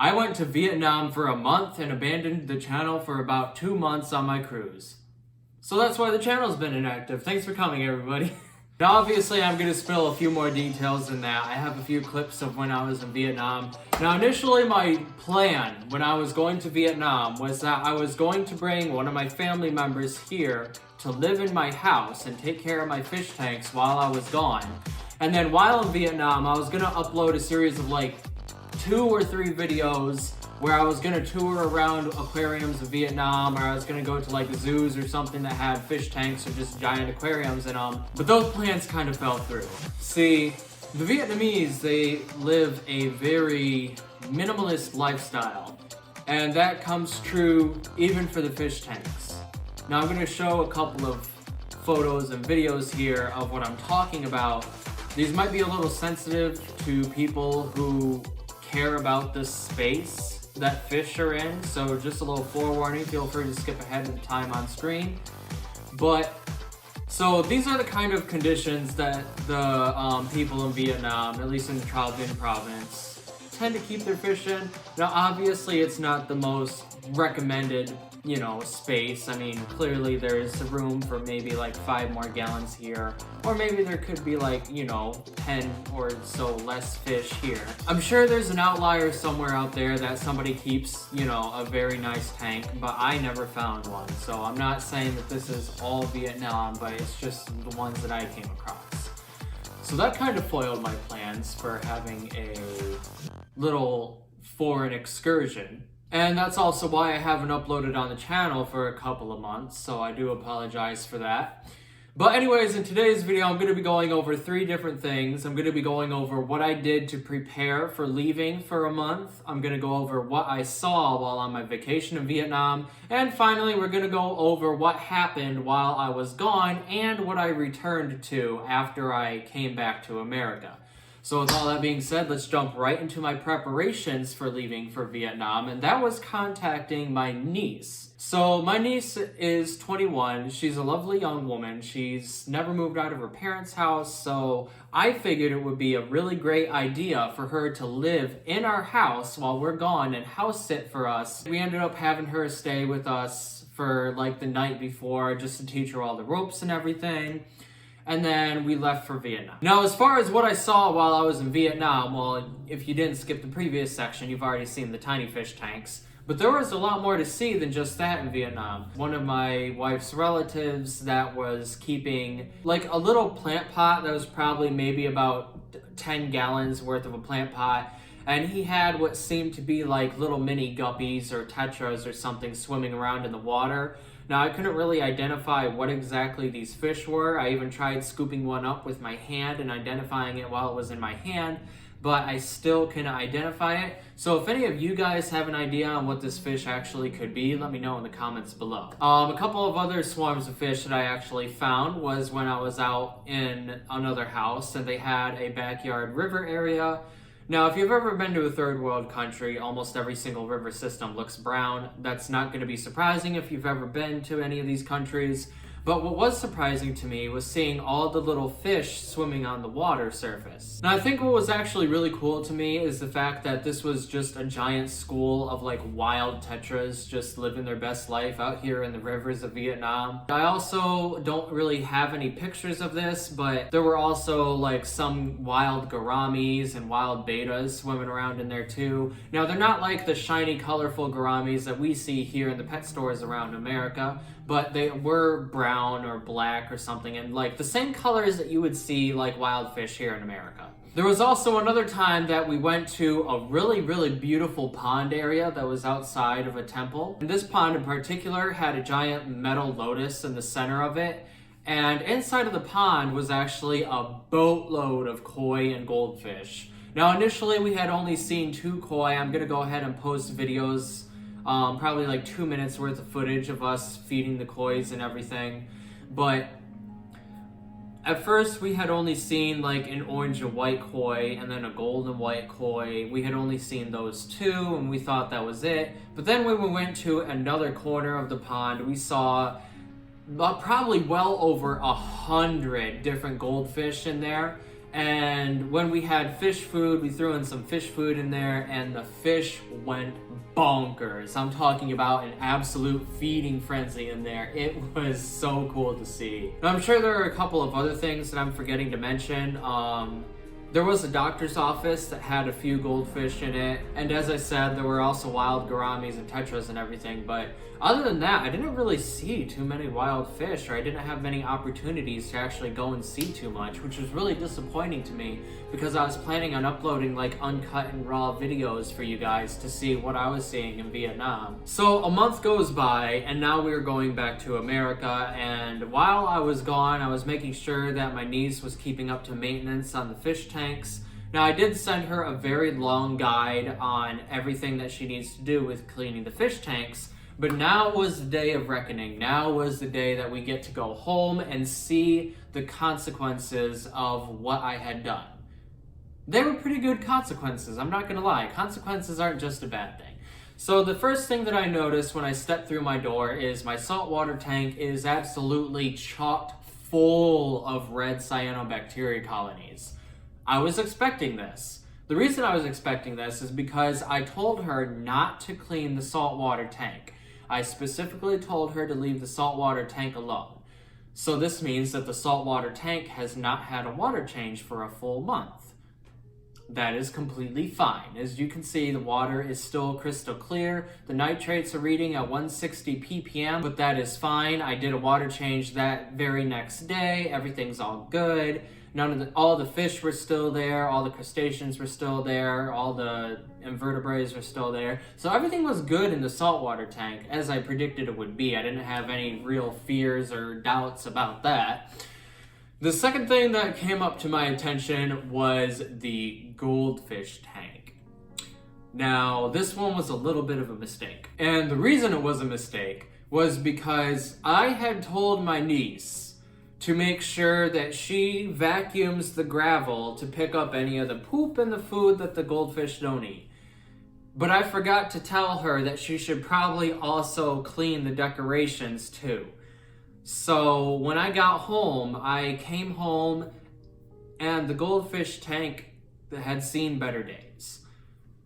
I went to Vietnam for a month and abandoned the channel for about 2 months on my cruise. So that's why the channel's been inactive. Thanks for coming, everybody. Now obviously I'm going to spill a few more details than that. I have a few clips of when I was in Vietnam. Now initially my plan when I was going to Vietnam was that I was going to bring one of my family members here to live in my house and take care of my fish tanks while I was gone. And then while in Vietnam, I was going to upload a series of like 2 or 3 videos where I was gonna tour around aquariums of Vietnam, or I was gonna go to like zoos or something that had fish tanks or just giant aquariums in them. But those plans kind of fell through. See, the Vietnamese, they live a very minimalist lifestyle, and that comes true even for the fish tanks. Now I'm gonna show a couple of photos and videos here of what I'm talking about. These might be a little sensitive to people who care about this space that fish are in, so just a little forewarning, feel free to skip ahead to the time on screen. But so these are the kind of conditions that the people in Vietnam, at least in the Tra Vinh province, tend to keep their fish in. Now obviously it's not the most recommended, you know, space. I mean, clearly there's room for maybe like 5 more gallons here, or maybe there could be like, you know, 10 or so less fish here. I'm sure there's an outlier somewhere out there that somebody keeps, you know, a very nice tank, but I never found one. So I'm not saying that this is all Vietnam, but it's just the ones that I came across. So that kind of foiled my plans for having a little foreign excursion. And that's also why I haven't uploaded on the channel for a couple of months, so I do apologize for that. But anyways, in today's video, I'm going to be going over 3 different things. I'm going to be going over what I did to prepare for leaving for a month. I'm going to go over what I saw while on my vacation in Vietnam. And finally, we're going to go over what happened while I was gone and what I returned to after I came back to America. So with all that being said, let's jump right into my preparations for leaving for Vietnam, and that was contacting my niece. So my niece is 21, she's a lovely young woman, she's never moved out of her parents' house, so I figured it would be a really great idea for her to live in our house while we're gone and house sit for us. We ended up having her stay with us for like the night before just to teach her all the ropes and everything. And then we left for Vietnam. Now, as far as what I saw while I was in Vietnam, well, if you didn't skip the previous section, you've already seen the tiny fish tanks. But there was a lot more to see than just that in Vietnam. One of my wife's relatives that was keeping like a little plant pot that was probably maybe about 10 gallons worth of a plant pot. And he had what seemed to be like little mini guppies or tetras or something swimming around in the water. Now, I couldn't really identify what exactly these fish were. I even tried scooping one up with my hand and identifying it while it was in my hand, but I still couldn't identify it. So if any of you guys have an idea on what this fish actually could be, let me know in the comments below. A couple of other swarms of fish that I actually found was when I was out in another house and they had a backyard river area. Now, if you've ever been to a third world country, almost every single river system looks brown. That's not going to be surprising if you've ever been to any of these countries. But what was surprising to me was seeing all the little fish swimming on the water surface. Now, I think what was actually really cool to me is the fact that this was just a giant school of like wild tetras just living their best life out here in the rivers of Vietnam. I also don't really have any pictures of this, but there were also like some wild gouramis and wild betas swimming around in there too. Now, they're not like the shiny, colorful gouramis that we see here in the pet stores around America, but they were brown or black or something, and like the same colors that you would see like wild fish here in America. There was also another time that we went to a really, really beautiful pond area that was outside of a temple. And this pond in particular had a giant metal lotus in the center of it, and inside of the pond was actually a boatload of koi and goldfish. Now, initially we had only seen 2 koi. I'm gonna go ahead and post videos, probably like 2 minutes worth of footage of us feeding the kois and everything. But at first we had only seen like an orange and white koi and then a gold and white koi. We had only seen those 2 and we thought that was it. But then when we went to another corner of the pond, we saw probably well over 100 different goldfish in there. And when we had fish food, we threw in some fish food in there, and the fish went bonkers. I'm talking about an absolute feeding frenzy in there. It was so cool to see. Now, I'm sure there are a couple of other things that I'm forgetting to mention. There was a doctor's office that had a few goldfish in it, and as I said, there were also wild gouramis and tetras and everything, but other than that, I didn't really see too many wild fish, or I didn't have many opportunities to actually go and see too much, which was really disappointing to me, because I was planning on uploading like uncut and raw videos for you guys to see what I was seeing in Vietnam. So a month goes by, and now we're going back to America, and while I was gone, I was making sure that my niece was keeping up to maintenance on the fish tanks. Now, I did send her a very long guide on everything that she needs to do with cleaning the fish tanks, but now was the day of reckoning. Now was the day that we get to go home and see the consequences of what I had done. They were pretty good consequences, I'm not gonna lie. Consequences aren't just a bad thing. So the first thing that I noticed when I stepped through my door is my saltwater tank is absolutely chocked full of red cyanobacteria colonies. I was expecting this. The reason I was expecting this is because I told her not to clean the saltwater tank. I specifically told her to leave the saltwater tank alone. So this means that the saltwater tank has not had a water change for a full month. That is completely fine. As you can see, the water is still crystal clear. The nitrates are reading at 160 ppm, but that is fine. I did a water change that very next day. Everything's all good. All the fish were still there, all the crustaceans were still there, all the invertebrates were still there. So everything was good in the saltwater tank, as I predicted it would be. I didn't have any real fears or doubts about that. The second thing that came up to my attention was the goldfish tank. Now, this one was a little bit of a mistake. And the reason it was a mistake was because I had told my niece to make sure that she vacuums the gravel to pick up any of the poop and the food that the goldfish don't eat. But I forgot to tell her that she should probably also clean the decorations too. So when I got home, I came home and the goldfish tank had seen better days.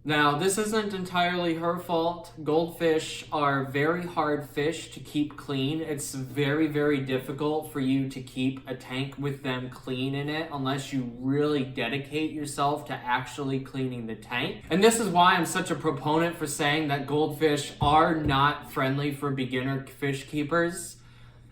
Now, this isn't entirely her fault. Goldfish are very hard fish to keep clean. It's very, very difficult for you to keep a tank with them clean in it unless you really dedicate yourself to actually cleaning the tank. And this is why I'm such a proponent for saying that goldfish are not friendly for beginner fish keepers.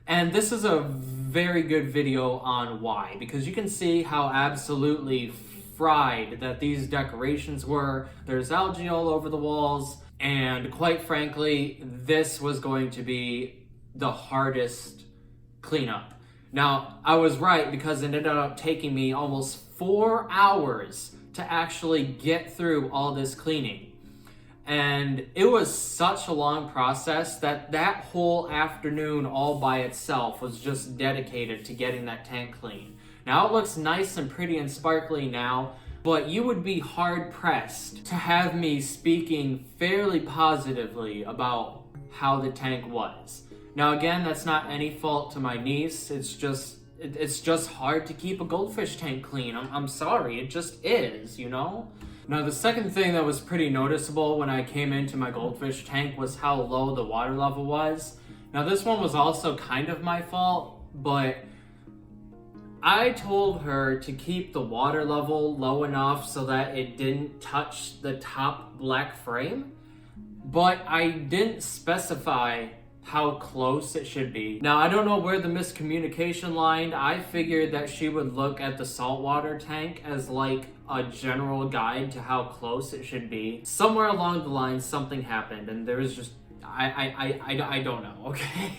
And this is a very good video on why, because you can see how absolutely fried that these decorations were. There's algae all over the walls, and quite frankly, this was going to be the hardest cleanup. Now, I was right, because it ended up taking me almost 4 hours to actually get through all this cleaning. And it was such a long process that that whole afternoon all by itself was just dedicated to getting that tank clean. Now it looks nice and pretty and sparkly now, but you would be hard pressed to have me speaking fairly positively about how the tank was. Now again, that's not any fault to my niece, it's just hard to keep a goldfish tank clean. I'm sorry, it just is, you know? Now the second thing that was pretty noticeable when I came into my goldfish tank was how low the water level was. Now this one was also kind of my fault, but I told her to keep the water level low enough so that it didn't touch the top black frame, but I didn't specify how close it should be. Now, I don't know where the miscommunication lined. I figured that she would look at the saltwater tank as like a general guide to how close it should be. Somewhere along the line, something happened, and there was just, I don't know, okay?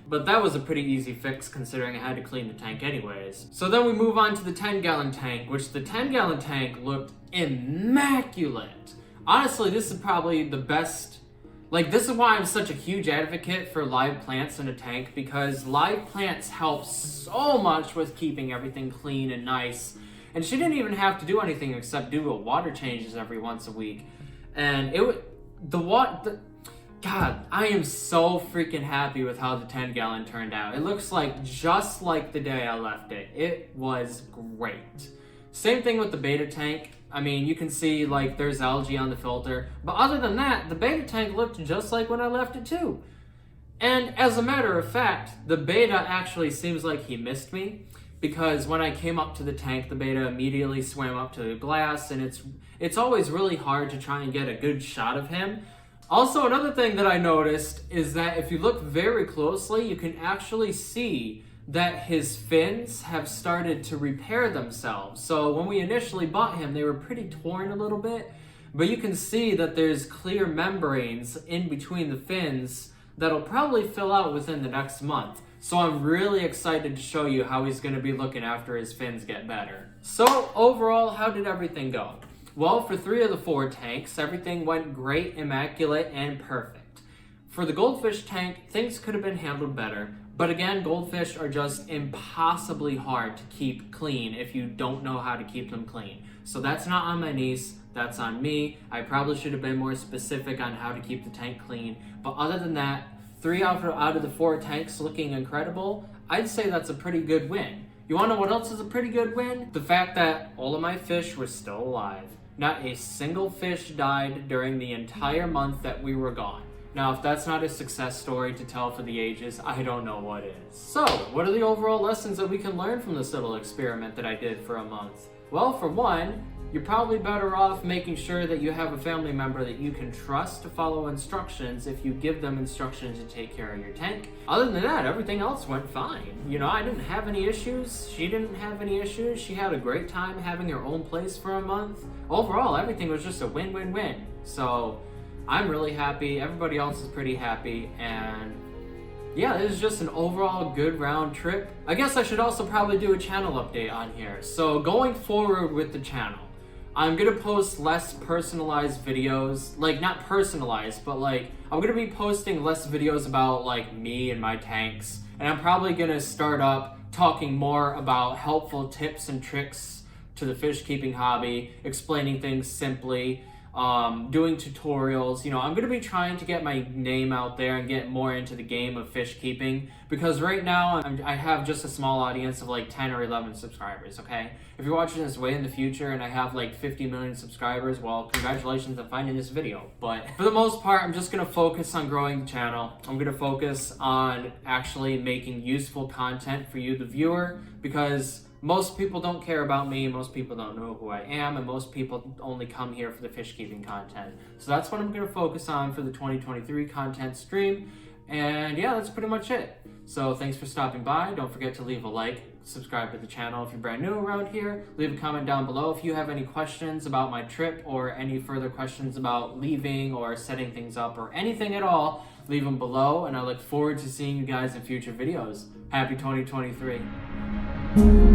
But that was a pretty easy fix considering I had to clean the tank anyways. So then we move on to the 10-gallon tank, which the 10-gallon tank looked immaculate. Honestly, this is probably the best. Like, this is why I'm such a huge advocate for live plants in a tank, because live plants help so much with keeping everything clean and nice. And she didn't even have to do anything except do water changes every once a week. And God, I am so freaking happy with how the 10-gallon turned out. It looks like just like the day I left it. It was great. Same thing with the beta tank. I mean, you can see like there's algae on the filter, but other than that, the beta tank looked just like when I left it too. And as a matter of fact, the beta actually seems like he missed me, because when I came up to the tank, the beta immediately swam up to the glass, and it's always really hard to try and get a good shot of him. Also, another thing that I noticed is that if you look very closely, you can actually see that his fins have started to repair themselves. So when we initially bought him, they were pretty torn a little bit, but you can see that there's clear membranes in between the fins that'll probably fill out within the next month. So I'm really excited to show you how he's going to be looking after his fins get better. So overall, how did everything go? Well, for 3 of the 4 tanks, everything went great, immaculate, and perfect. For the goldfish tank, things could have been handled better. But again, goldfish are just impossibly hard to keep clean if you don't know how to keep them clean. So that's not on my niece, that's on me. I probably should have been more specific on how to keep the tank clean. But other than that, 3 out of the 4 tanks looking incredible, I'd say that's a pretty good win. You wanna know what else is a pretty good win? The fact that all of my fish were still alive. Not a single fish died during the entire month that we were gone. Now, if that's not a success story to tell for the ages, I don't know what is. So, what are the overall lessons that we can learn from this little experiment that I did for a month? Well, for one, you're probably better off making sure that you have a family member that you can trust to follow instructions if you give them instructions to take care of your tank. Other than that, everything else went fine. You know, I didn't have any issues. She didn't have any issues. She had a great time having her own place for a month. Overall, everything was just a win-win-win. So, I'm really happy. Everybody else is pretty happy. And yeah, this is just an overall good round trip. I guess I should also probably do a channel update on here. So going forward with the channel, I'm gonna post less personalized videos. Like, not personalized, but like, I'm gonna be posting less videos about like me and my tanks. And I'm probably gonna start up talking more about helpful tips and tricks to the fish keeping hobby, explaining things simply, doing tutorials. You know, I'm going to be trying to get my name out there and get more into the game of fish keeping, because right now I have just a small audience of like 10 or 11 subscribers, okay? If you're watching this way in the future and I have like 50 million subscribers, well, congratulations on finding this video. But for the most part, I'm just going to focus on growing the channel. I'm going to focus on actually making useful content for you, the viewer, because most people don't care about me, most people don't know who I am, and most people only come here for the fish keeping content. So that's what I'm going to focus on for the 2023 content stream. And yeah, that's pretty much it. So thanks for stopping by. Don't forget to leave a like, subscribe to the channel if you're brand new around here. Leave a comment down below if you have any questions about my trip or any further questions about leaving or setting things up or anything at all. Leave them below, and I look forward to seeing you guys in future videos. Happy 2023.